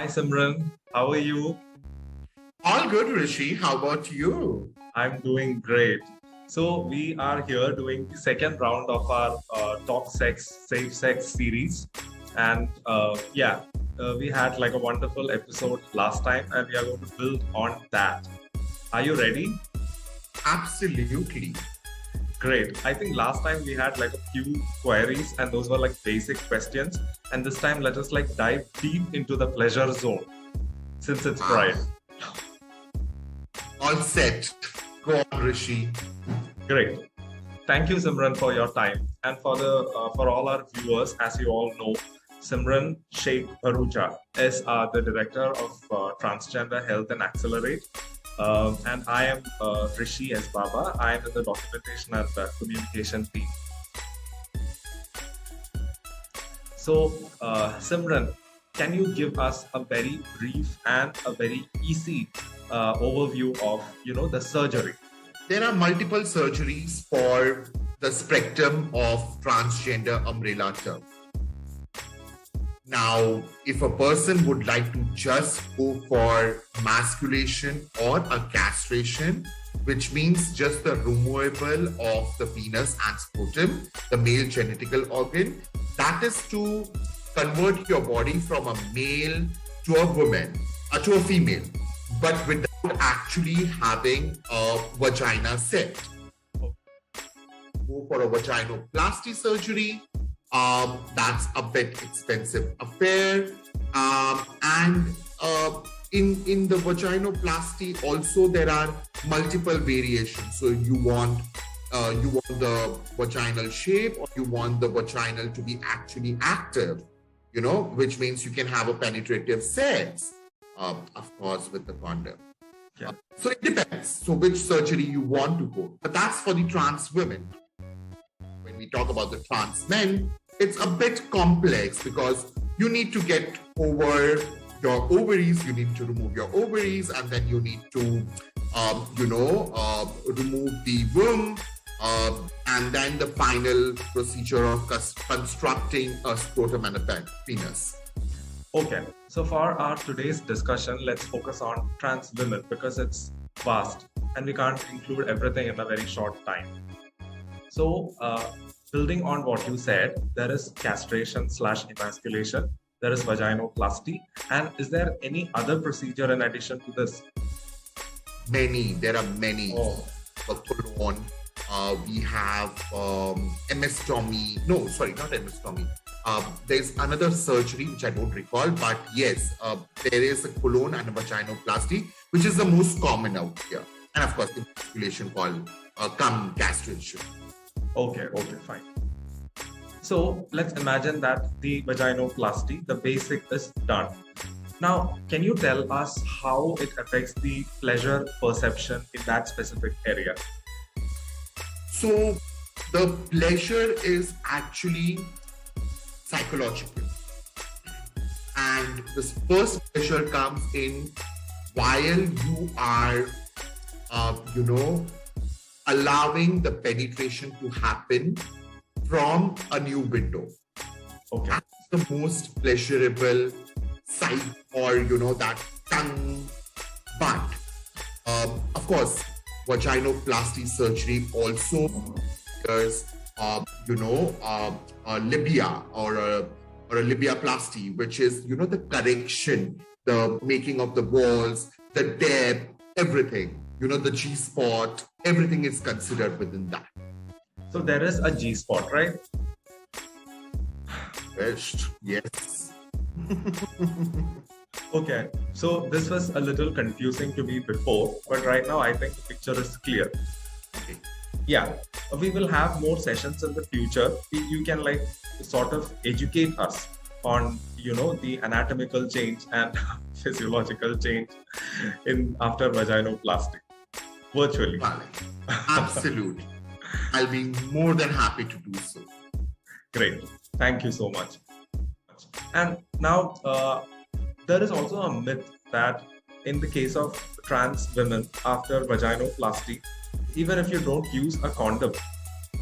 Simran. How are you? All good, Rishi. How about you? I'm doing great. So, we are here doing the second round of our Talk Sex, Safe Sex series. And we had like a wonderful episode last time, and we are going to build on that. Are you ready? Absolutely. Great. I think last time we had like a few queries, and those were like basic questions. And this time, let us like dive deep into the pleasure zone since it's Friday. All set. Go on, Rishi. Great. Thank you, Simran, for your time. And for all our viewers, as you all know, Simran Sheikh Bharucha is the director of Transgender Health and Accelerate. And I am Rishi S. Baba. I am in the documentation and communication team. So, Simran, can you give us a very brief and a very easy overview of, the surgery? There are multiple surgeries for the spectrum of transgender umbrella term. Now, if a person would like to just go for masculation or a castration, which means just the removal of the penis and scrotum, the male genetical organ, that is to convert your body from a male to a woman, to a female, but without actually having a vagina set. Go for a vaginoplasty surgery. That's a bit expensive affair. In the vaginoplasty also there are multiple variations. So you want the vaginal shape, or you want the vaginal to be actually active, which means you can have a penetrative sex, of course, with the condom. Yeah. So it depends. So which surgery you want to go. But that's for the trans women. When we talk about the trans men, it's a bit complex because you need to get over your ovaries, you need to remove your ovaries, and then you need to, remove the womb, and then the final procedure of constructing a scrotum and a penis. Okay, so for our today's discussion, let's focus on trans women because it's vast and we can't include everything in a very short time. So, building on what you said, there is castration/emasculation, there is vaginoplasty, and is there any other procedure in addition to this? There are many. Oh. Colon, we have emestomy. No, sorry, not emestomy. There's another surgery which I don't recall, but yes, there is a colon and a vaginoplasty, which is the most common out here. And of course, the emasculation called cum castration. Okay, fine. So let's imagine that the vaginoplasty, the basic is done. Now, can you tell us how it affects the pleasure perception in that specific area? So the pleasure is actually psychological. And this first pleasure comes in while you are, allowing the penetration to happen from a new window. Okay. That's the most pleasurable sight, or, that tongue. But, of course, vaginoplasty surgery also requires, a labia or a labiaplasty, which is, the correction, the making of the walls, the depth, everything, the G-spot, everything is considered within that. So there is a G-spot, right? Yes. Okay, so this was a little confusing to me before, but right now I think the picture is clear. Okay. Yeah, we will have more sessions in the future. You can like sort of educate us on, the anatomical change and physiological change in after vaginoplasty, virtually. Absolutely. I'll be more than happy to do so. Great. Thank you so much. And now, there is also a myth that in the case of trans women after vaginoplasty, even if you don't use a condom,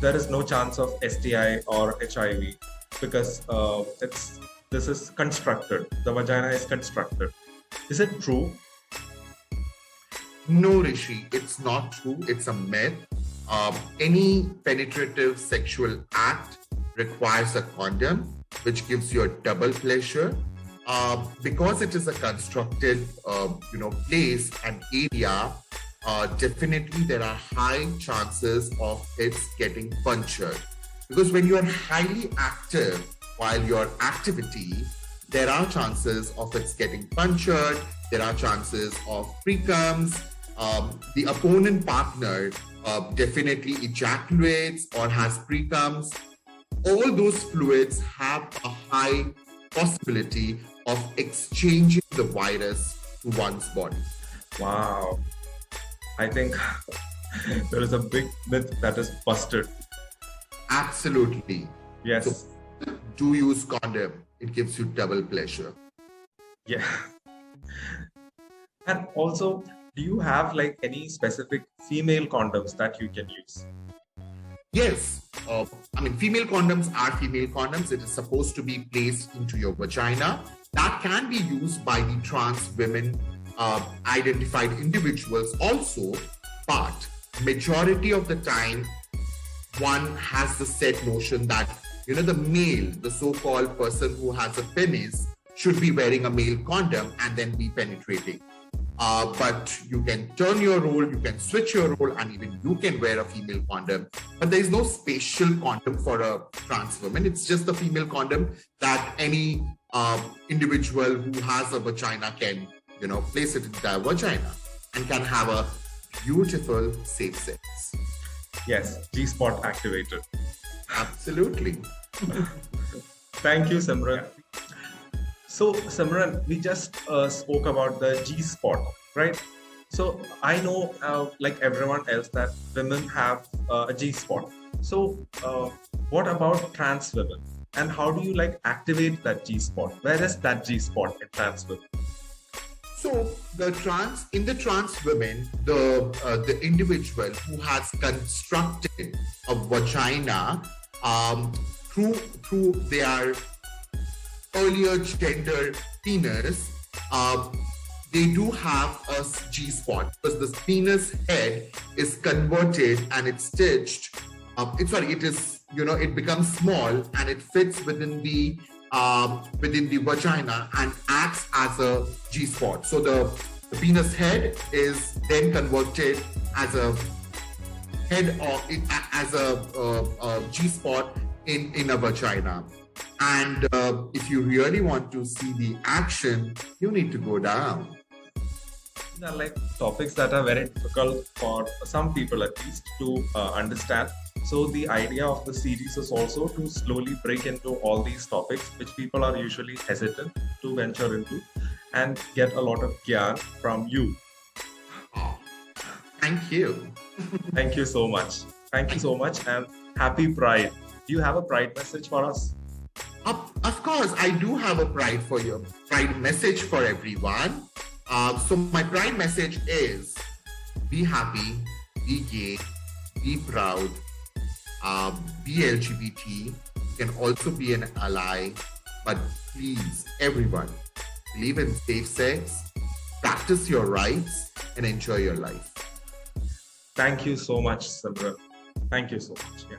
there is no chance of STI or HIV because it's this is constructed. The vagina is constructed. Is it true? No, Rishi, it's not true. It's a myth. Any penetrative sexual act requires a condom, which gives you a double pleasure. Because it is a constructed, place and area, definitely there are high chances of its getting punctured. Because when you are highly active while your activity, there are chances of its getting punctured. There are chances of pre-comes. The opponent partner definitely ejaculates or has pre-comes. All those fluids have a high possibility of exchanging the virus to one's body. Wow. I think there is a big myth that is busted. Absolutely. Yes. So do use condom. It gives you double pleasure. Yeah. And also, do you have like any specific female condoms that you can use? Yes. Female condoms are female condoms. It is supposed to be placed into your vagina. That can be used by the trans women identified individuals also, but majority of the time, one has the set notion that, the male, the so-called person who has a penis, should be wearing a male condom and then be penetrating. But you can turn your role, you can switch your role, and even you can wear a female condom. But there is no special condom for a trans woman. It's just a female condom that any individual who has a vagina can, place it in their vagina and can have a beautiful safe sex. Yes, G-spot activated. Absolutely. Thank you, Simran. So, Simran, we just spoke about the G-spot, right? So, I know, like everyone else, that women have a G-spot. So, what about trans women? And how do you activate that G-spot? Where is that G-spot in trans women? So the trans women, the individual who has constructed a vagina through their earlier gender penis, they do have a G spot because the penis head is converted and it's stitched. It becomes small and it fits within the vagina and acts as a G spot. So the penis head is then converted as a G spot in a vagina. And if you really want to see the action, you need to go down. These are topics that are very difficult for some people at least to understand. So the idea of the series is also to slowly break into all these topics which people are usually hesitant to venture into and get a lot of gyan from you. Oh, thank you. Thank you so much. Thank you so much and happy Pride. Do you have a Pride message for us? Of course, I do have a Pride message for everyone. So my Pride message is be happy, be gay, be proud, be LGBT. You can also be an ally, but please, everyone, believe in safe sex, practice your rights, and enjoy your life. Thank you so much, Simran. Thank you so much. Yeah.